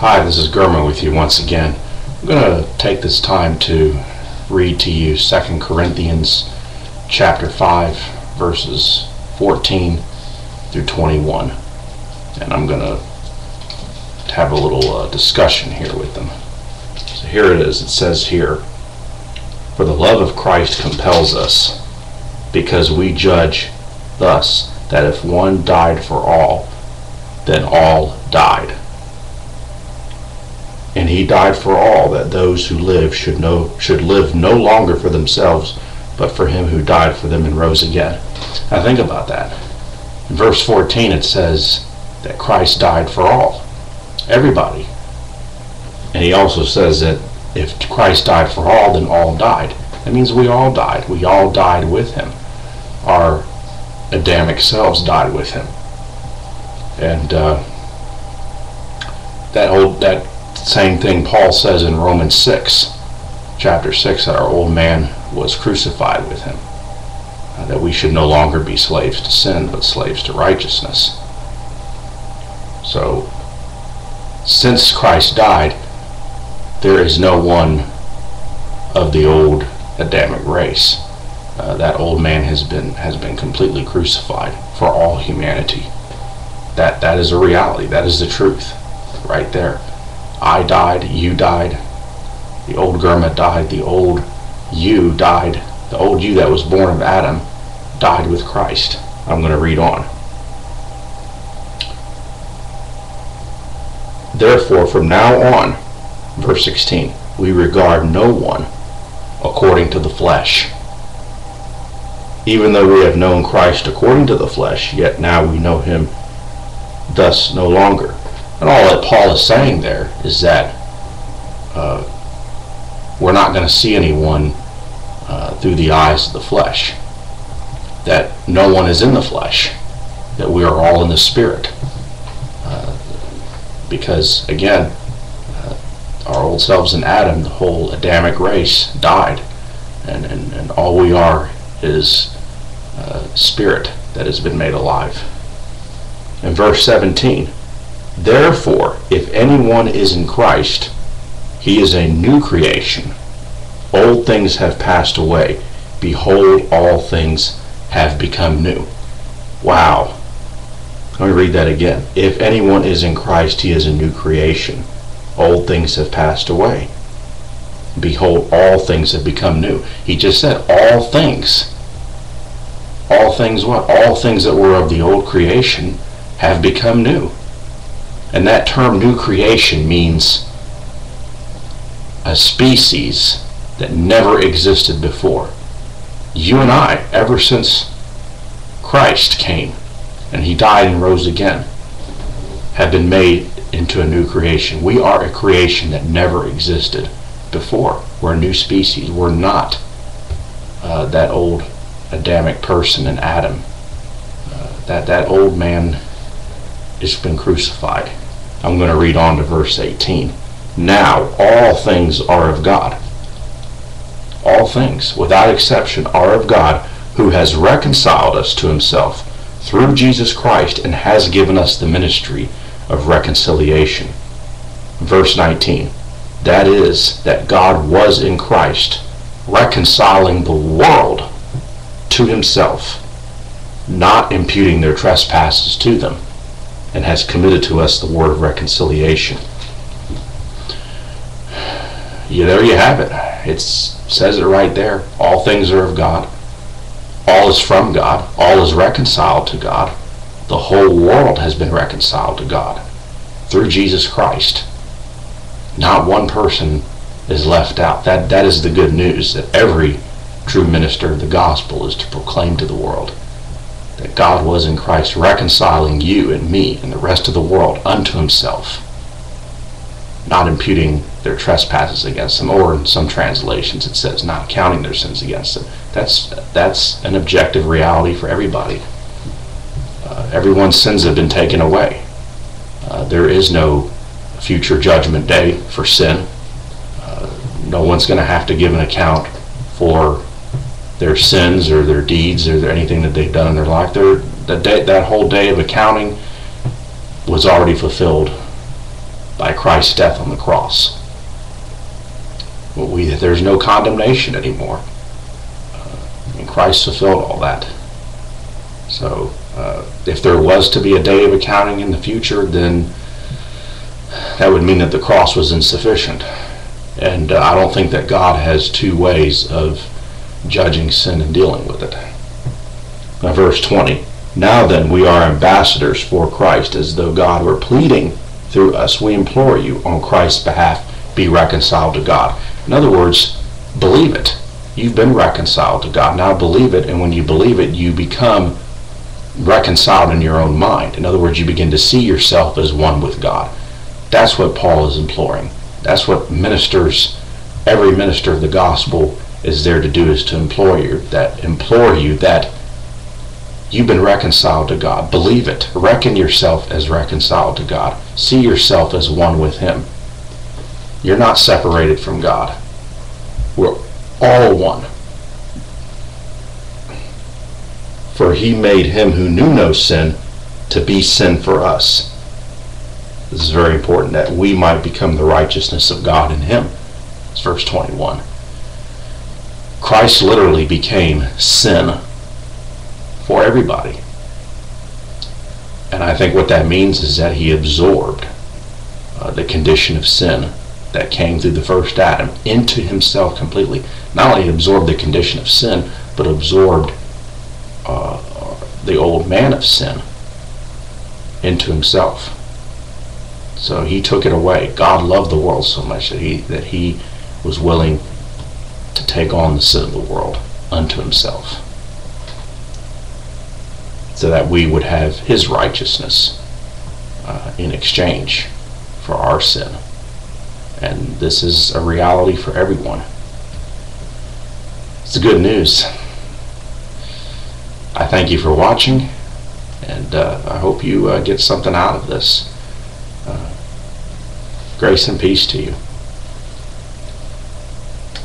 Hi, this is Gurman with you once again. I'm going to take this time to read to you 2 Corinthians chapter 5, verses 14 through 21. And I'm going to have a little discussion here with them. So here it is. It says here, "For the love of Christ compels us, because we judge thus, that if one died for all, then all died. And he died for all, that those who live should live no longer for themselves, but for him who died for them and rose again." Now think about that. In verse 14 it says that Christ died for all, everybody. And he also says that if Christ died for all, then all died. That means we all died. We all died with him. Our Adamic selves died with him. And that same thing Paul says in Romans 6, chapter 6, that our old man was crucified with him, that we should no longer be slaves to sin, but slaves to righteousness. So, since Christ died, there is no one of the old Adamic race. That old man has been completely crucified for all humanity. That is a reality. That is the truth, right there. I died, you died, the old Gurma died, the old you died, the old you that was born of Adam died with Christ. I'm going to read on. "Therefore, from now on," verse 16, "we regard no one according to the flesh. Even though we have known Christ according to the flesh, yet now we know him thus no longer." And all that Paul is saying there is that we're not going to see anyone through the eyes of the flesh. That no one is in the flesh. That we are all in the Spirit. Because, again, our old selves in Adam, the whole Adamic race, died. And all we are is spirit that has been made alive. In verse 17, "Therefore, if anyone is in Christ, he is a new creation. Old things have passed away. Behold, all things have become new." Wow. Let me read that again. "If anyone is in Christ, he is a new creation. Old things have passed away. Behold, all things have become new." He just said all things. All things what? All things that were of the old creation have become new. And that term new creation means a species that never existed before. You and I, ever since Christ came and he died and rose again, have been made into a new creation. We are a creation that never existed before. We're a new species. We're not that old Adamic person in Adam. That old man has been crucified. I'm going to read on to verse 18. "Now all things are of God." All things, without exception, are of God, who has reconciled us to himself through Jesus Christ and has given us the ministry of reconciliation. Verse 19. "That is, that God was in Christ, reconciling the world to himself, not imputing their trespasses to them, and has committed to us the word of reconciliation." There you have it. It says it right there. All things are of God. All is from God. All is reconciled to God. The whole world has been reconciled to God through Jesus Christ. Not one person is left out. That is the good news, that every true minister of the gospel is to proclaim to the world that God was in Christ reconciling you and me and the rest of the world unto himself, not imputing their trespasses against them, or in some translations it says not counting their sins against them. That's an objective reality for everybody. Everyone's sins have been taken away. There is no future judgment day for sin. No one's going to have to give an account for their sins or their deeds or anything that they've done in their life. That whole day of accounting was already fulfilled by Christ's death on the cross. There's no condemnation anymore. And Christ fulfilled all that. So if there was to be a day of accounting in the future, then that would mean that the cross was insufficient. And I don't think that God has two ways of judging sin and dealing with it. Now, verse 20. Now then, we are ambassadors for Christ, as though God were pleading through us. We implore you, on Christ's behalf, be reconciled to God. In other words, believe it. You've been reconciled to God. Now believe it, and when you believe it, you become reconciled in your own mind. In other words, you begin to see yourself as one with God. That's what Paul is imploring. That's what every minister of the gospel is there to do, is to implore you that you've been reconciled to God. Believe it. Reckon yourself as reconciled to God. See yourself as one with Him. You're not separated from God. We're all one. For He made Him who knew no sin to be sin for us. This is very important, that we might become the righteousness of God in Him. It's verse 21. Christ literally became sin for everybody. And I think what that means is that He absorbed the condition of sin that came through the first Adam into Himself completely. Not only absorbed the condition of sin, but absorbed the old man of sin into Himself. So He took it away. God loved the world so much that He was willing to take on the sin of the world unto Himself, so that we would have His righteousness in exchange for our sin. And this is a reality for everyone. It's the good news. I thank you for watching, and I hope you get something out of this. Grace and peace to you.